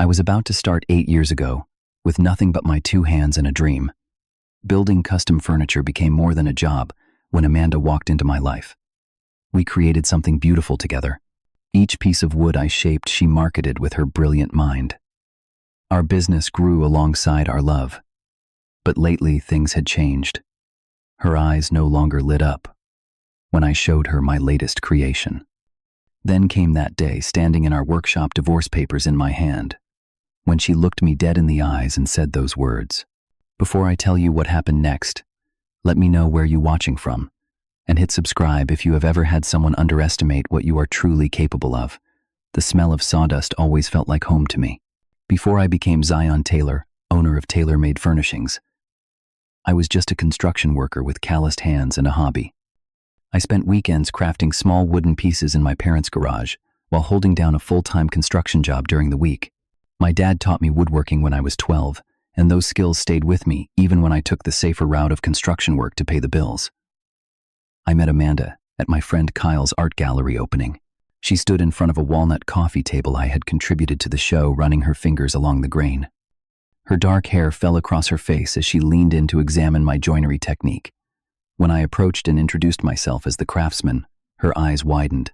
I was about to start 8 years ago, with nothing but my 2 hands and a dream. Building custom furniture became more than a job when Amanda walked into my life. We created something beautiful together. Each piece of wood I shaped, she marketed with her brilliant mind. Our business grew alongside our love. But lately, things had changed. Her eyes no longer lit up when I showed her my latest creation. Then came that day, standing in our workshop, divorce papers in my hand, when she looked me dead in the eyes and said those words. Before I tell you what happened next, let me know where you're watching from, and hit subscribe if you have ever had someone underestimate what you are truly capable of. The smell of sawdust always felt like home to me. Before I became Zion Taylor, owner of Taylor Made Furnishings, I was just a construction worker with calloused hands and a hobby. I spent weekends crafting small wooden pieces in my parents' garage while holding down a full-time construction job during the week. My dad taught me woodworking when I was 12, and those skills stayed with me even when I took the safer route of construction work to pay the bills. I met Amanda at my friend Kyle's art gallery opening. She stood in front of a walnut coffee table I had contributed to the show, running her fingers along the grain. Her dark hair fell across her face as she leaned in to examine my joinery technique. When I approached and introduced myself as the craftsman, her eyes widened.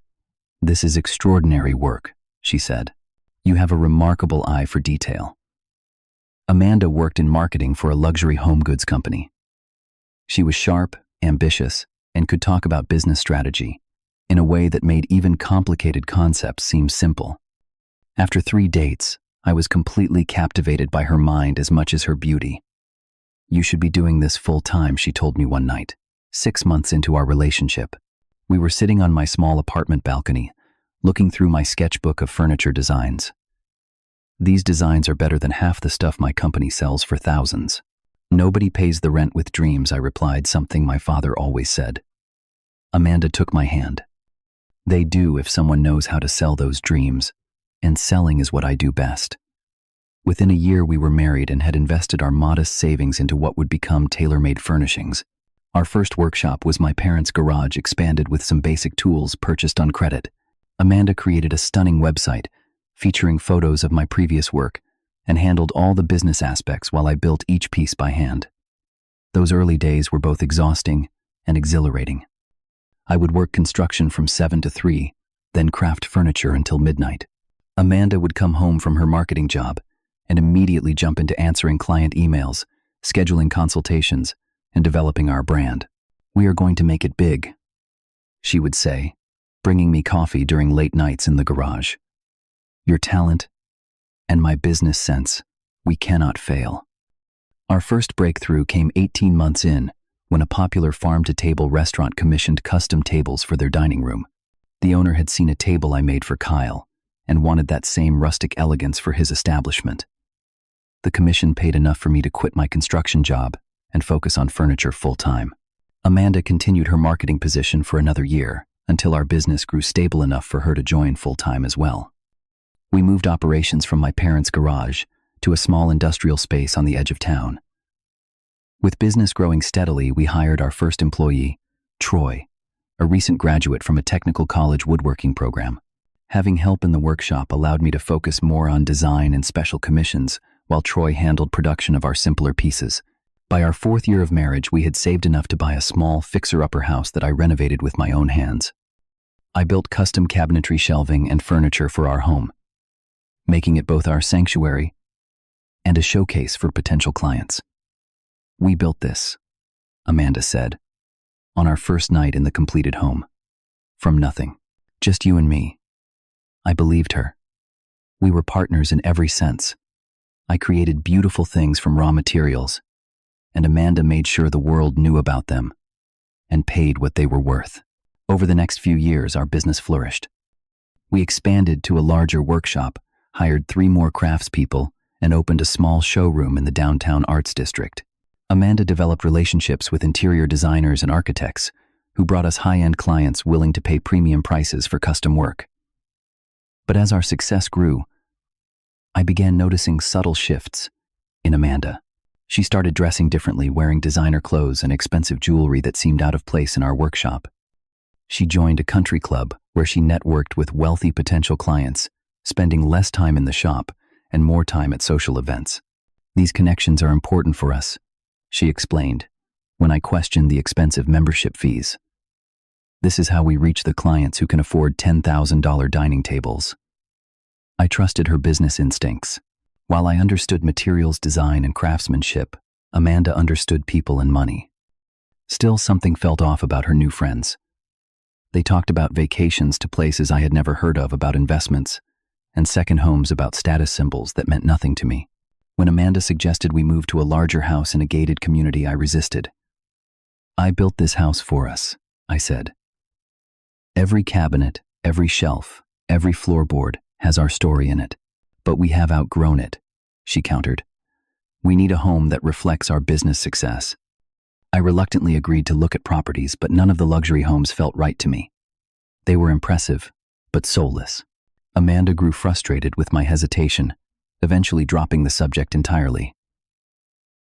"This is extraordinary work," she said. "You have a remarkable eye for detail." Amanda worked in marketing for a luxury home goods company. She was sharp, ambitious, and could talk about business strategy in a way that made even complicated concepts seem simple. After 3 dates, I was completely captivated by her mind as much as her beauty. "You should be doing this full-time," she told me one night. 6 months into our relationship, we were sitting on my small apartment balcony, looking through my sketchbook of furniture designs. "These designs are better than half the stuff my company sells for thousands." "Nobody pays the rent with dreams," I replied, something my father always said. Amanda took my hand. "They do if someone knows how to sell those dreams, and selling is what I do best." Within a year, we were married and had invested our modest savings into what would become Taylor Made Furnishings. Our first workshop was my parents' garage, expanded with some basic tools purchased on credit. Amanda created a stunning website featuring photos of my previous work and handled all the business aspects while I built each piece by hand. Those early days were both exhausting and exhilarating. I would work construction from 7 to 3, then craft furniture until midnight. Amanda would come home from her marketing job and immediately jump into answering client emails, scheduling consultations, and developing our brand. "We are going to make it big," she would say, bringing me coffee during late nights in the garage. "Your talent and my business sense, we cannot fail." Our first breakthrough came 18 months in, when a popular farm-to-table restaurant commissioned custom tables for their dining room. The owner had seen a table I made for Kyle and wanted that same rustic elegance for his establishment. The commission paid enough for me to quit my construction job and focus on furniture full-time. Amanda continued her marketing position for another year until our business grew stable enough for her to join full-time as well. We moved operations from my parents' garage to a small industrial space on the edge of town. With business growing steadily, we hired our first employee, Troy, a recent graduate from a technical college woodworking program. Having help in the workshop allowed me to focus more on design and special commissions, while Troy handled production of our simpler pieces. By our 4th year of marriage, we had saved enough to buy a small fixer-upper house that I renovated with my own hands. I built custom cabinetry, shelving, and furniture for our home, making it both our sanctuary and a showcase for potential clients. "We built this," Amanda said, on our first night in the completed home. "From nothing. Just you and me." I believed her. We were partners in every sense. I created beautiful things from raw materials, and Amanda made sure the world knew about them and paid what they were worth. Over the next few years, our business flourished. We expanded to a larger workshop, hired 3 more craftspeople, and opened a small showroom in the downtown arts district. Amanda developed relationships with interior designers and architects who brought us high-end clients willing to pay premium prices for custom work. But as our success grew, I began noticing subtle shifts in Amanda. She started dressing differently, wearing designer clothes and expensive jewelry that seemed out of place in our workshop. She joined a country club where she networked with wealthy potential clients, spending less time in the shop and more time at social events. These connections are important for us, she explained, when I questioned the expensive membership fees. This is how we reach the clients who can afford $10,000 dining tables. I trusted her business instincts. While I understood materials design and craftsmanship, Amanda understood people and money. Still, something felt off about her new friends. They talked about vacations to places I had never heard of, about investments, and second homes, about status symbols that meant nothing to me. When Amanda suggested we move to a larger house in a gated community, I resisted. "I built this house for us," I said. "Every cabinet, every shelf, every floorboard has our story in it. But we have outgrown it," she countered. "We need a home that reflects our business success." I reluctantly agreed to look at properties, but none of the luxury homes felt right to me. They were impressive, but soulless. Amanda grew frustrated with my hesitation, eventually dropping the subject entirely.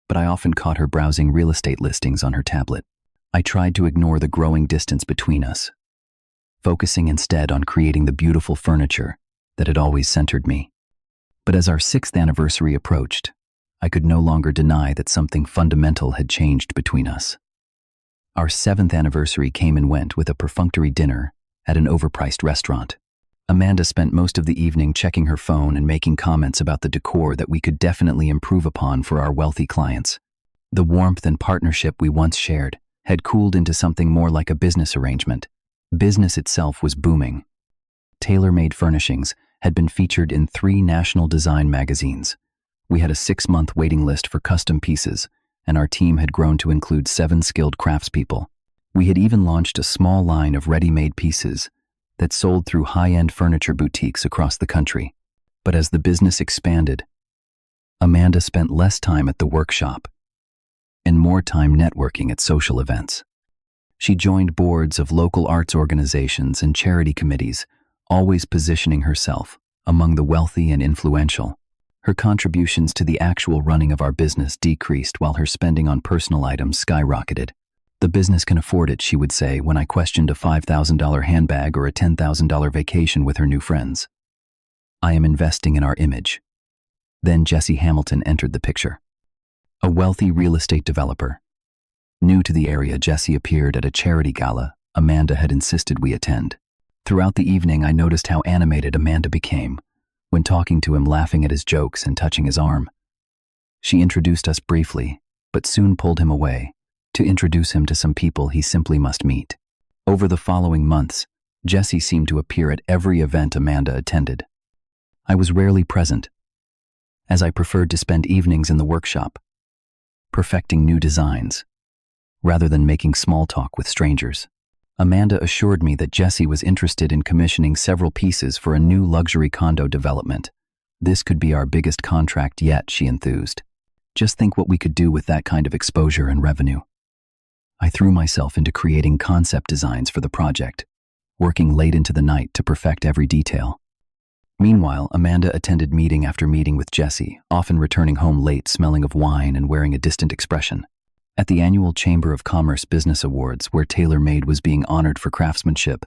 But I often caught her browsing real estate listings on her tablet. I tried to ignore the growing distance between us, focusing instead on creating the beautiful furniture that had always centered me. But as our 6th anniversary approached, I could no longer deny that something fundamental had changed between us. Our 7th anniversary came and went with a perfunctory dinner at an overpriced restaurant. Amanda spent most of the evening checking her phone and making comments about the decor that we could definitely improve upon for our wealthy clients. The warmth and partnership we once shared had cooled into something more like a business arrangement. Business itself was booming. Taylor Made Furnishings had been featured in 3 national design magazines. We had a 6-month waiting list for custom pieces, and our team had grown to include 7 skilled craftspeople. We had even launched a small line of ready-made pieces that sold through high-end furniture boutiques across the country. But as the business expanded, Amanda spent less time at the workshop and more time networking at social events. She joined boards of local arts organizations and charity committees, always positioning herself among the wealthy and influential. Her contributions to the actual running of our business decreased while her spending on personal items skyrocketed. "The business can afford it," she would say when I questioned a $5,000 handbag or a $10,000 vacation with her new friends. "I am investing in our image." Then Jesse Hamilton entered the picture. A wealthy real estate developer. New to the area, Jesse appeared at a charity gala Amanda had insisted we attend. Throughout the evening, I noticed how animated Amanda became when talking to him, laughing at his jokes and touching his arm. She introduced us briefly, but soon pulled him away to introduce him to some people he simply must meet. Over the following months, Jesse seemed to appear at every event Amanda attended. I was rarely present, as I preferred to spend evenings in the workshop, perfecting new designs, rather than making small talk with strangers. Amanda assured me that Jesse was interested in commissioning several pieces for a new luxury condo development. "This could be our biggest contract yet," she enthused. "Just think what we could do with that kind of exposure and revenue." I threw myself into creating concept designs for the project, working late into the night to perfect every detail. Meanwhile, Amanda attended meeting after meeting with Jesse, often returning home late, smelling of wine and wearing a distant expression. At the annual Chamber of Commerce Business Awards, where Taylor Made was being honored for craftsmanship,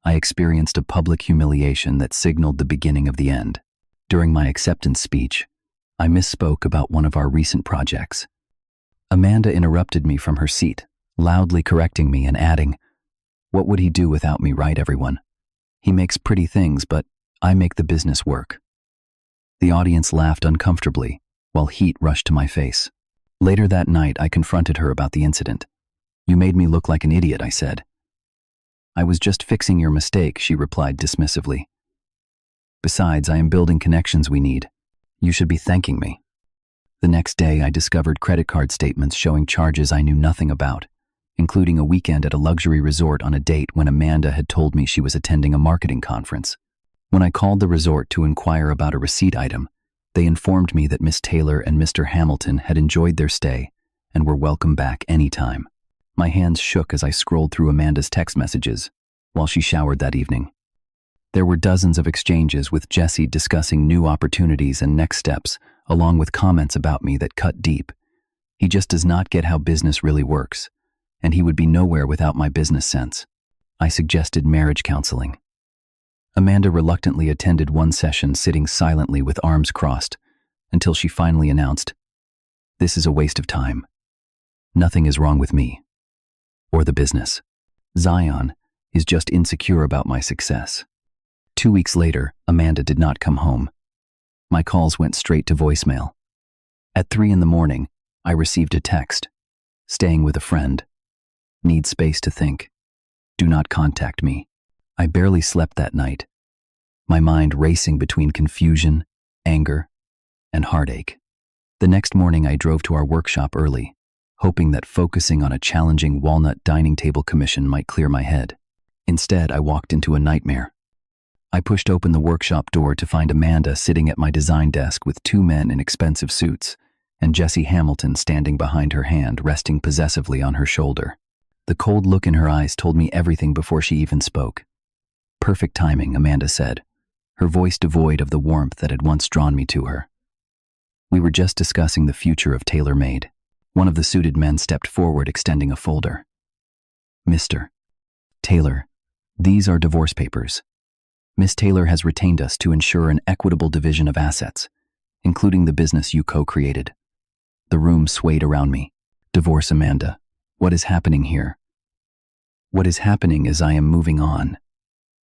I experienced a public humiliation that signaled the beginning of the end. During my acceptance speech, I misspoke about one of our recent projects. Amanda interrupted me from her seat, loudly correcting me and adding, "What would he do without me, right, everyone? He makes pretty things, but I make the business work." The audience laughed uncomfortably, while heat rushed to my face. Later that night, I confronted her about the incident. "You made me look like an idiot," I said. "I was just fixing your mistake," she replied dismissively. "Besides, I am building connections we need. You should be thanking me." The next day, I discovered credit card statements showing charges I knew nothing about, including a weekend at a luxury resort on a date when Amanda had told me she was attending a marketing conference. When I called the resort to inquire about a receipt item, they informed me that Miss Taylor and Mr. Hamilton had enjoyed their stay and were welcome back anytime. My hands shook as I scrolled through Amanda's text messages while she showered that evening. There were dozens of exchanges with Jesse discussing new opportunities and next steps, along with comments about me that cut deep. He just does not get how business really works, and he would be nowhere without my business sense. I suggested marriage counseling. Amanda reluctantly attended one session, sitting silently with arms crossed, until she finally announced, "This is a waste of time. Nothing is wrong with me or the business. Zion is just insecure about my success." 2 weeks later, Amanda did not come home. My calls went straight to voicemail. At 3 in the morning, I received a text. "Staying with a friend. Need space to think. Do not contact me." I barely slept that night, my mind racing between confusion, anger, and heartache. The next morning, I drove to our workshop early, hoping that focusing on a challenging walnut dining table commission might clear my head. Instead, I walked into a nightmare. I pushed open the workshop door to find Amanda sitting at my design desk with 2 men in expensive suits, and Jessie Hamilton standing behind her hand, resting possessively on her shoulder. The cold look in her eyes told me everything before she even spoke. "Perfect timing," Amanda said, her voice devoid of the warmth that had once drawn me to her. "We were just discussing the future of Taylor Made." One of the suited men stepped forward, extending a folder. "Mr. Taylor, these are divorce papers. Miss Taylor has retained us to ensure an equitable division of assets, including the business you co-created." The room swayed around me. "Divorce, Amanda? What is happening here?" "What is happening is I am moving on,"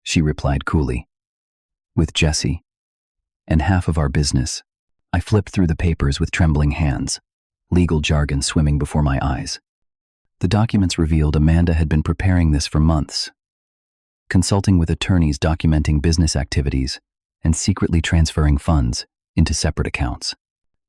she replied coolly. "With Jessie and half of our business." I flipped through the papers with trembling hands, legal jargon swimming before my eyes. The documents revealed Amanda had been preparing this for months, consulting with attorneys documenting business activities and secretly transferring funds into separate accounts.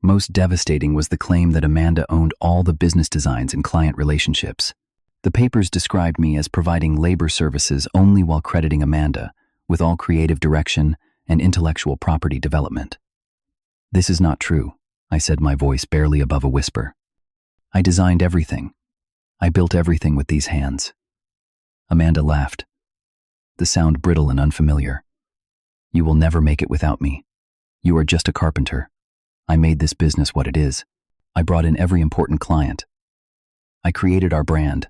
Most devastating was the claim that Amanda owned all the business designs and client relationships. The papers described me as providing labor services only while crediting Amanda with all creative direction and intellectual property development. "This is not true," I said, my voice barely above a whisper. "I designed everything. I built everything with these hands." Amanda laughed, the sound brittle and unfamiliar. "You will never make it without me. You are just a carpenter. I made this business what it is. I brought in every important client. I created our brand.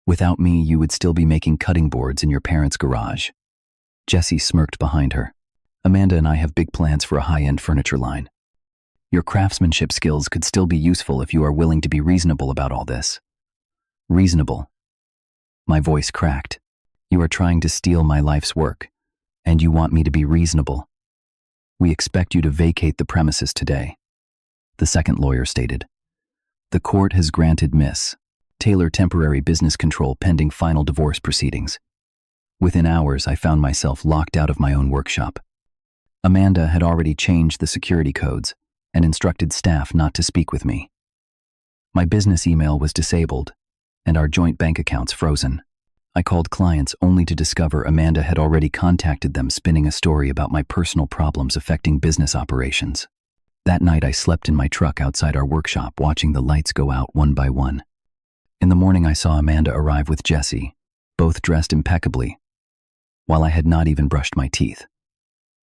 Without me, you would still be making cutting boards in your parents' garage." Jessie smirked behind her. "Amanda and I have big plans for a high-end furniture line. Your craftsmanship skills could still be useful if you are willing to be reasonable about all this." "Reasonable?" My voice cracked. "You are trying to steal my life's work, and you want me to be reasonable. We expect you to vacate the premises today," the second lawyer stated. "The court has granted Miss Taylor temporary business control pending final divorce proceedings." Within hours, I found myself locked out of my own workshop. Amanda had already changed the security codes and instructed staff not to speak with me. My business email was disabled, and our joint bank accounts frozen. I called clients only to discover Amanda had already contacted them, spinning a story about my personal problems affecting business operations. That night, I slept in my truck outside our workshop, watching the lights go out one by one. In the morning, I saw Amanda arrive with Jessie, both dressed impeccably, while I had not even brushed my teeth.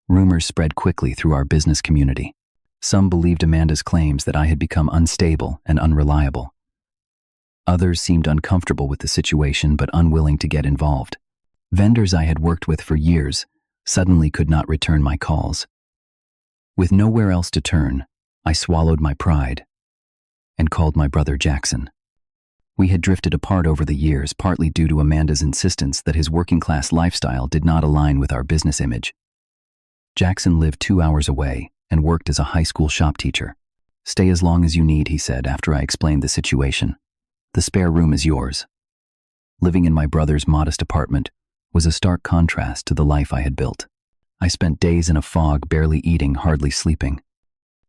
Rumors spread quickly through our business community. Some believed Amanda's claims that I had become unstable and unreliable. Others seemed uncomfortable with the situation but unwilling to get involved. Vendors I had worked with for years suddenly could not return my calls. With nowhere else to turn, I swallowed my pride and called my brother Jackson. We had drifted apart over the years, partly due to Amanda's insistence that his working-class lifestyle did not align with our business image. Jackson lived 2 hours away and worked as a high school shop teacher. "Stay as long as you need," he said after I explained the situation. "The spare room is yours." Living in my brother's modest apartment was a stark contrast to the life I had built. I spent days in a fog, barely eating, hardly sleeping.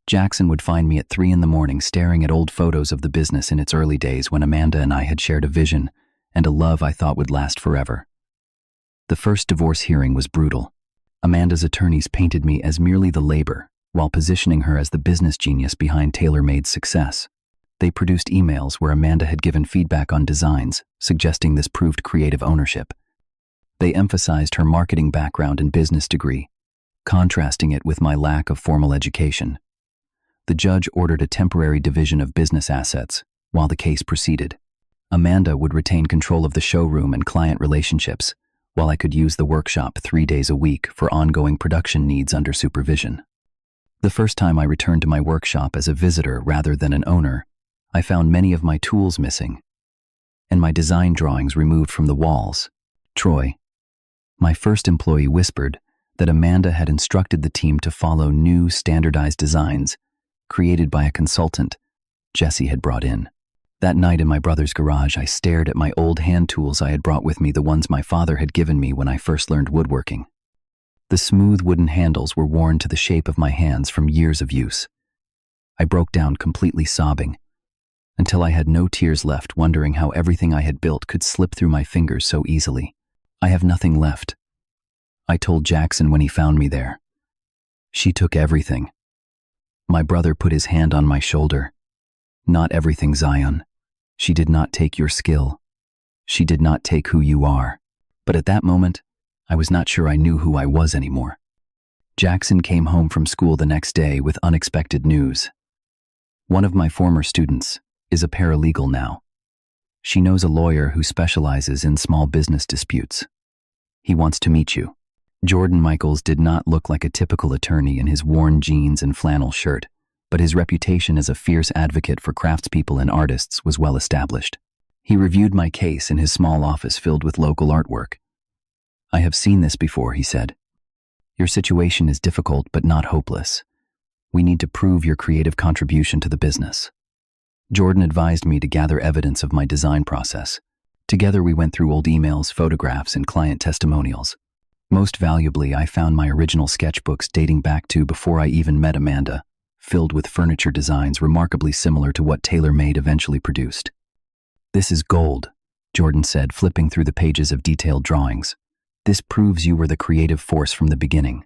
Jackson would find me at 3 in the morning staring at old photos of the business in its early days when Amanda and I had shared a vision and a love I thought would last forever. The first divorce hearing was brutal. Amanda's attorneys painted me as merely the labor, while positioning her as the business genius behind Taylor Made's success. They produced emails where Amanda had given feedback on designs, suggesting this proved creative ownership. They emphasized her marketing background and business degree, contrasting it with my lack of formal education. The judge ordered a temporary division of business assets while the case proceeded. Amanda would retain control of the showroom and client relationships, while I could use the workshop 3 days a week for ongoing production needs under supervision. The first time I returned to my workshop as a visitor rather than an owner, I found many of my tools missing, and my design drawings removed from the walls. Troy, my first employee, whispered that Amanda had instructed the team to follow new standardized designs created by a consultant Jesse had brought in. That night in my brother's garage, I stared at my old hand tools I had brought with me, the ones my father had given me when I first learned woodworking. The smooth wooden handles were worn to the shape of my hands from years of use. I broke down, completely sobbing, until I had no tears left, wondering how everything I had built could slip through my fingers so easily. I have nothing left, I told Jackson when he found me there. She took everything. My brother put his hand on my shoulder. Not everything, Zion. She did not take your skill. She did not take who you are. But at that moment, I was not sure I knew who I was anymore. Jackson came home from school the next day with unexpected news. One of my former students is a paralegal now. She knows a lawyer who specializes in small business disputes. He wants to meet you. Jordan Michaels did not look like a typical attorney in his worn jeans and flannel shirt, but his reputation as a fierce advocate for craftspeople and artists was well established. He reviewed my case in his small office filled with local artwork. I have seen this before, he said. Your situation is difficult but not hopeless. We need to prove your creative contribution to the business. Jordan advised me to gather evidence of my design process. Together we went through old emails, photographs, and client testimonials. Most valuably, I found my original sketchbooks dating back to before I even met Amanda, filled with furniture designs remarkably similar to what Taylor Made eventually produced. This is gold, Jordan said, flipping through the pages of detailed drawings. This proves you were the creative force from the beginning.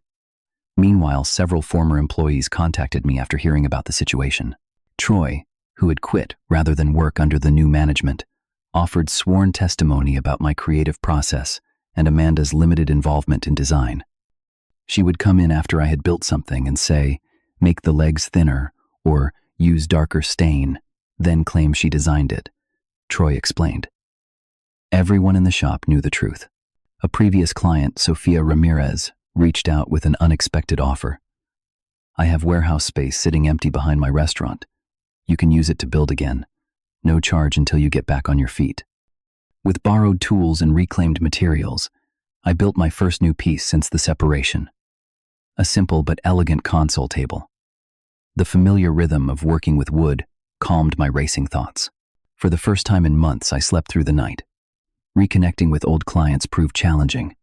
Meanwhile, several former employees contacted me after hearing about the situation. Troy, who had quit rather than work under the new management, offered sworn testimony about my creative process and Amanda's limited involvement in design. She would come in after I had built something and say, "Make the legs thinner," or "Use darker stain," then claim she designed it. Troy explained. Everyone in the shop knew the truth. A previous client, Sophia Ramirez, reached out with an unexpected offer. I have warehouse space sitting empty behind my restaurant. You can use it to build again. No charge until you get back on your feet. With borrowed tools and reclaimed materials, I built my first new piece since the separation. A simple but elegant console table. The familiar rhythm of working with wood calmed my racing thoughts. For the first time in months, I slept through the night. Reconnecting with old clients proved challenging.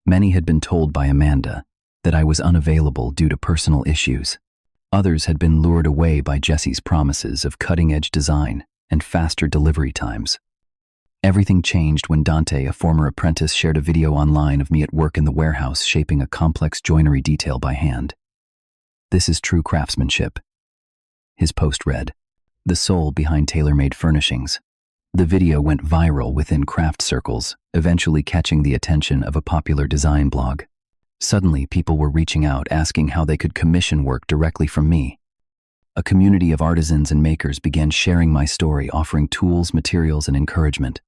Many had been told by Amanda that I was unavailable due to personal issues. Others had been lured away by Jesse's promises of cutting-edge design and faster delivery times. Everything changed when Dante, a former apprentice, shared a video online of me at work in the warehouse shaping a complex joinery detail by hand. "This is true craftsmanship," his post read, the soul behind Taylor Made Furnishings. The video went viral within craft circles, eventually catching the attention of a popular design blog. Suddenly, people were reaching out asking how they could commission work directly from me. A community of artisans and makers began sharing my story, offering tools, materials, and encouragement.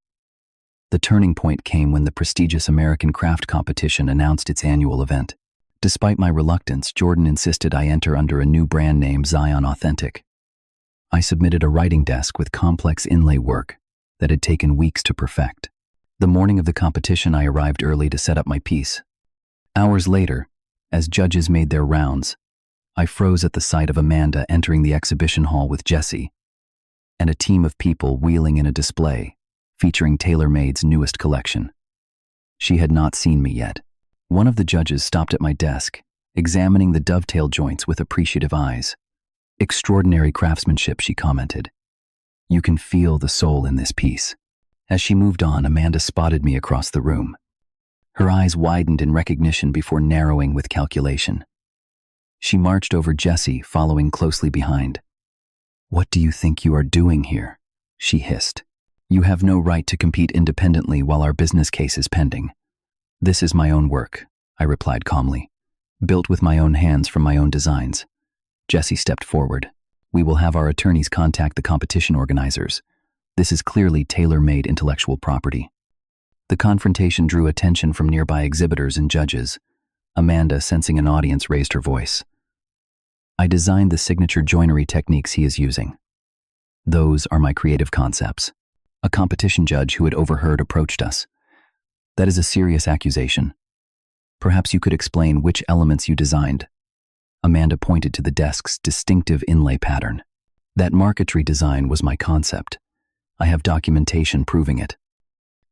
The turning point came when the prestigious American Craft Competition announced its annual event. Despite my reluctance, Jordan insisted I enter under a new brand name, Zion Authentic. I submitted a writing desk with complex inlay work that had taken weeks to perfect. The morning of the competition, I arrived early to set up my piece. Hours later, as judges made their rounds, I froze at the sight of Amanda entering the exhibition hall with Jesse and a team of people wheeling in a display featuring Taylor Made's newest collection. She had not seen me yet. One of the judges stopped at my desk, examining the dovetail joints with appreciative eyes. "Extraordinary craftsmanship," she commented. "You can feel the soul in this piece." As she moved on, Amanda spotted me across the room. Her eyes widened in recognition before narrowing with calculation. She marched over Jesse, following closely behind. "What do you think you are doing here?" she hissed. "You have no right to compete independently while our business case is pending." "This is my own work," I replied calmly. "Built with my own hands from my own designs." Jesse stepped forward. "We will have our attorneys contact the competition organizers. This is clearly tailor-made intellectual property." The confrontation drew attention from nearby exhibitors and judges. Amanda, sensing an audience, raised her voice. I designed the signature joinery techniques he is using. Those are my creative concepts. A competition judge who had overheard approached us. That is a serious accusation. Perhaps you could explain which elements you designed. Amanda pointed to the desk's distinctive inlay pattern. That marquetry design was my concept. I have documentation proving it.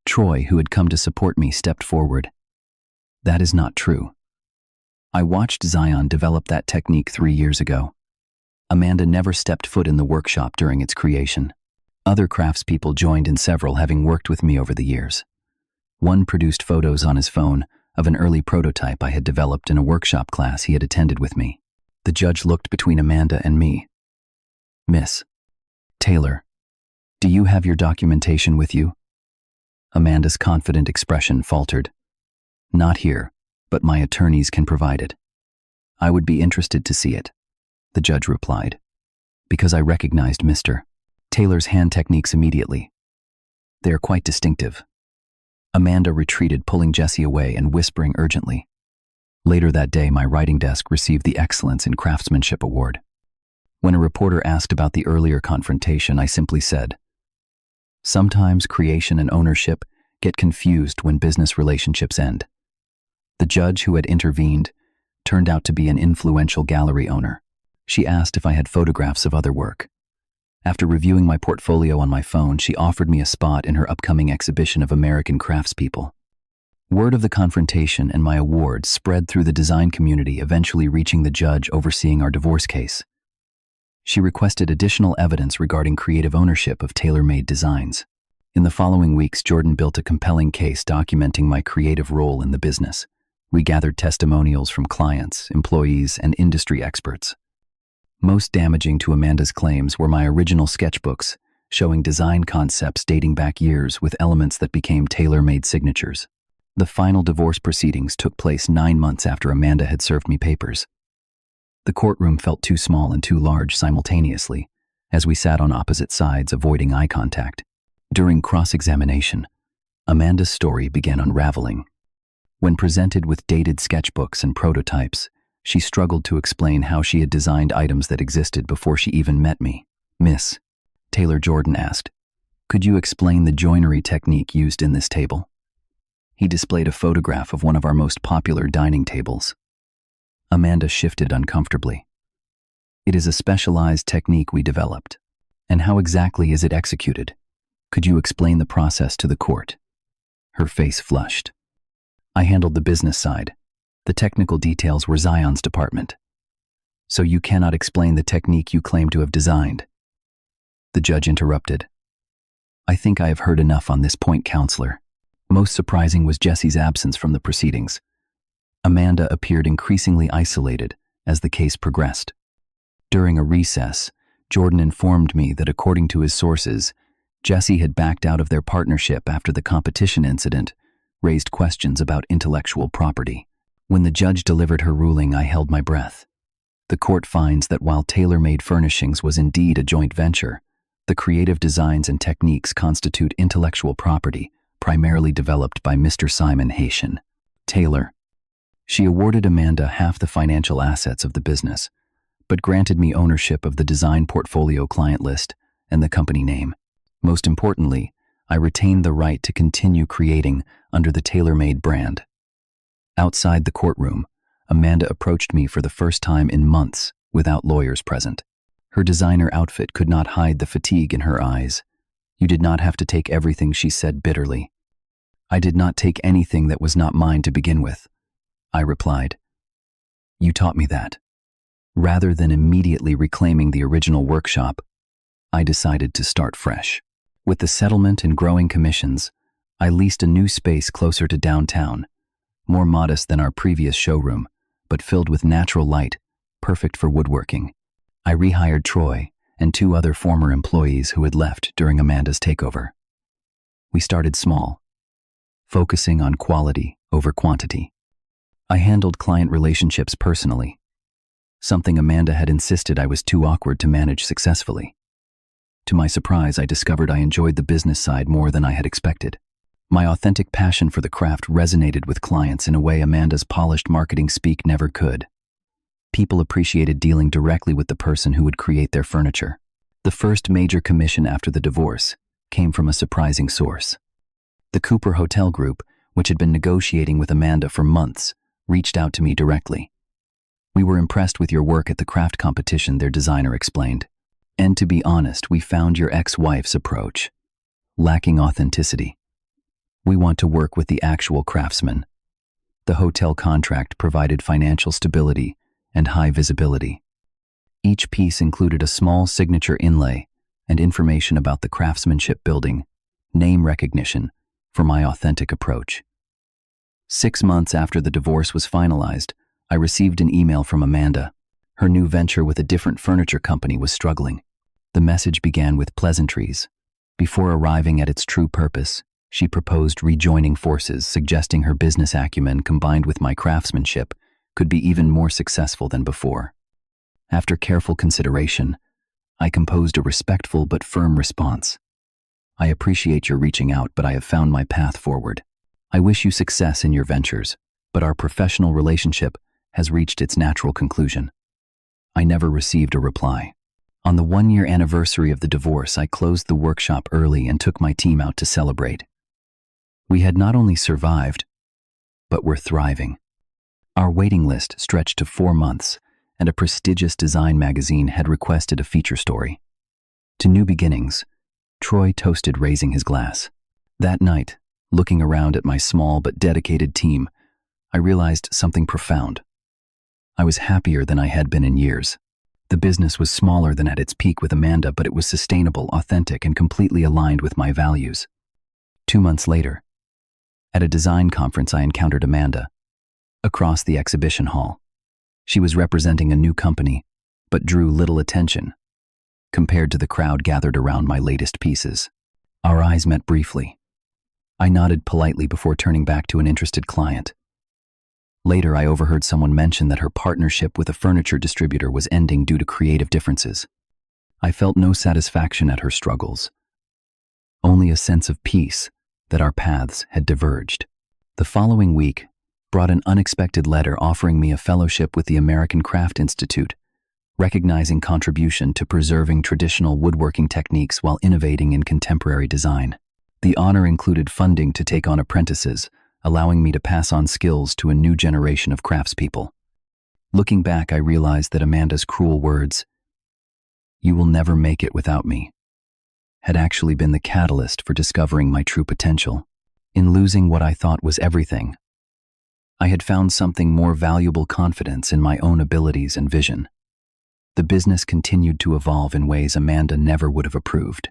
Troy, who had come to support me, stepped forward. That is not true. I watched Zion develop that technique 3 years ago. Amanda never stepped foot in the workshop during its creation. Other craftspeople joined in, several having worked with me over the years. One produced photos on his phone of an early prototype I had developed in a workshop class he had attended with me. The judge looked between Amanda and me. Miss Taylor, do you have your documentation with you? Amanda's confident expression faltered. Not here, but my attorneys can provide it. I would be interested to see it, the judge replied, because I recognized Mr. Taylor's hand techniques immediately. They are quite distinctive. Amanda retreated, pulling Jessie away and whispering urgently. Later that day, my writing desk received the Excellence in Craftsmanship Award. When a reporter asked about the earlier confrontation, I simply said, sometimes creation and ownership get confused when business relationships end. The judge who had intervened turned out to be an influential gallery owner. She asked if I had photographs of other work. After reviewing my portfolio on my phone, she offered me a spot in her upcoming exhibition of American craftspeople. Word of the confrontation and my award spread through the design community, eventually reaching the judge overseeing our divorce case. She requested additional evidence regarding creative ownership of tailor-made designs. In the following weeks, Jordan built a compelling case documenting my creative role in the business. We gathered testimonials from clients, employees, and industry experts. Most damaging to Amanda's claims were my original sketchbooks, showing design concepts dating back years with elements that became tailor-made signatures. The final divorce proceedings took place 9 months after Amanda had served me papers. The courtroom felt too small and too large simultaneously, as we sat on opposite sides, avoiding eye contact. During cross-examination, Amanda's story began unraveling. When presented with dated sketchbooks and prototypes, she struggled to explain how she had designed items that existed before she even met me. Miss Taylor, Jordan asked, could you explain the joinery technique used in this table? He displayed a photograph of one of our most popular dining tables. Amanda shifted uncomfortably. It is a specialized technique we developed. And how exactly is it executed? Could you explain the process to the court? Her face flushed. I handled the business side. The technical details were Zion's department. So you cannot explain the technique you claim to have designed? The judge interrupted. I think I have heard enough on this point, counselor. Most surprising was Jessie's absence from the proceedings. Amanda appeared increasingly isolated as the case progressed. During a recess, Jordan informed me that according to his sources, Jessie had backed out of their partnership after the competition incident raised questions about intellectual property. When the judge delivered her ruling, I held my breath. The court finds that while Taylor Made Furnishings was indeed a joint venture, the creative designs and techniques constitute intellectual property primarily developed by Mr. Simon Haitian. Taylor. She awarded Amanda half the financial assets of the business, but granted me ownership of the design portfolio, client list, and the company name. Most importantly, I retained the right to continue creating under the Tailor-Made brand. Outside the courtroom, Amanda approached me for the first time in months without lawyers present. Her designer outfit could not hide the fatigue in her eyes. You did not have to take everything, she said bitterly. I did not take anything that was not mine to begin with, I replied. You taught me that. Rather than immediately reclaiming the original workshop, I decided to start fresh. With the settlement and growing commissions, I leased a new space closer to downtown, more modest than our previous showroom, but filled with natural light, perfect for woodworking. I rehired Troy and 2 other former employees who had left during Amanda's takeover. We started small, focusing on quality over quantity. I handled client relationships personally, something Amanda had insisted I was too awkward to manage successfully. To my surprise, I discovered I enjoyed the business side more than I had expected. My authentic passion for the craft resonated with clients in a way Amanda's polished marketing speak never could. People appreciated dealing directly with the person who would create their furniture. The first major commission after the divorce came from a surprising source. The Cooper Hotel Group, which had been negotiating with Amanda for months, reached out to me directly. "We were impressed with your work at the craft competition," their designer explained. "And to be honest, we found your ex-wife's approach lacking authenticity. We want to work with the actual craftsman." The hotel contract provided financial stability and high visibility. Each piece included a small signature inlay and information about the craftsmanship building, name recognition for my authentic approach. 6 months after the divorce was finalized, I received an email from Amanda. Her new venture with a different furniture company was struggling. The message began with pleasantries. Before arriving at its true purpose, she proposed rejoining forces, suggesting her business acumen combined with my craftsmanship could be even more successful than before. After careful consideration, I composed a respectful but firm response. "I appreciate your reaching out, but I have found my path forward. I wish you success in your ventures, but our professional relationship has reached its natural conclusion." I never received a reply. On the 1-year anniversary of the divorce, I closed the workshop early and took my team out to celebrate. We had not only survived, but were thriving. Our waiting list stretched to 4 months, and a prestigious design magazine had requested a feature story. To new beginnings, Troy toasted, raising his glass. That night, looking around at my small but dedicated team, I realized something profound. I was happier than I had been in years. The business was smaller than at its peak with Amanda, but it was sustainable, authentic, and completely aligned with my values. 2 months later, at a design conference, I encountered Amanda across the exhibition hall. She was representing a new company, but drew little attention compared to the crowd gathered around my latest pieces. Our eyes met briefly. I nodded politely before turning back to an interested client. Later, I overheard someone mention that her partnership with a furniture distributor was ending due to creative differences. I felt no satisfaction at her struggles, only a sense of peace that our paths had diverged. The following week brought an unexpected letter offering me a fellowship with the American Craft Institute, recognizing contribution to preserving traditional woodworking techniques while innovating in contemporary design. The honor included funding to take on apprentices, allowing me to pass on skills to a new generation of craftspeople. Looking back, I realized that Amanda's cruel words, "You will never make it without me," had actually been the catalyst for discovering my true potential. In losing what I thought was everything, I had found something more valuable: confidence in my own abilities and vision. The business continued to evolve in ways Amanda never would have approved.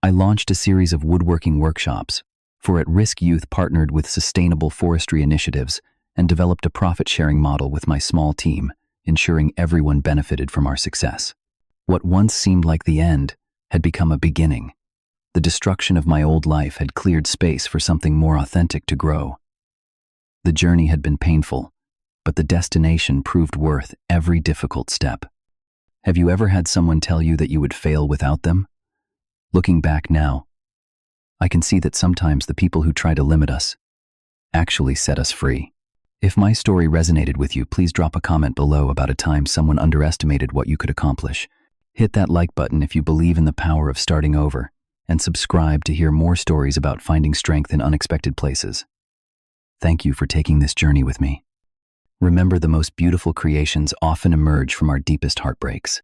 I launched a series of woodworking workshops for at-risk youth, partnered with sustainable forestry initiatives, and developed a profit-sharing model with my small team, ensuring everyone benefited from our success. What once seemed like the end had become a beginning. The destruction of my old life had cleared space for something more authentic to grow. The journey had been painful, but the destination proved worth every difficult step. Have you ever had someone tell you that you would fail without them? Looking back now, I can see that sometimes the people who try to limit us actually set us free. If my story resonated with you, please drop a comment below about a time someone underestimated what you could accomplish. Hit that like button if you believe in the power of starting over, and subscribe to hear more stories about finding strength in unexpected places. Thank you for taking this journey with me. Remember, the most beautiful creations often emerge from our deepest heartbreaks.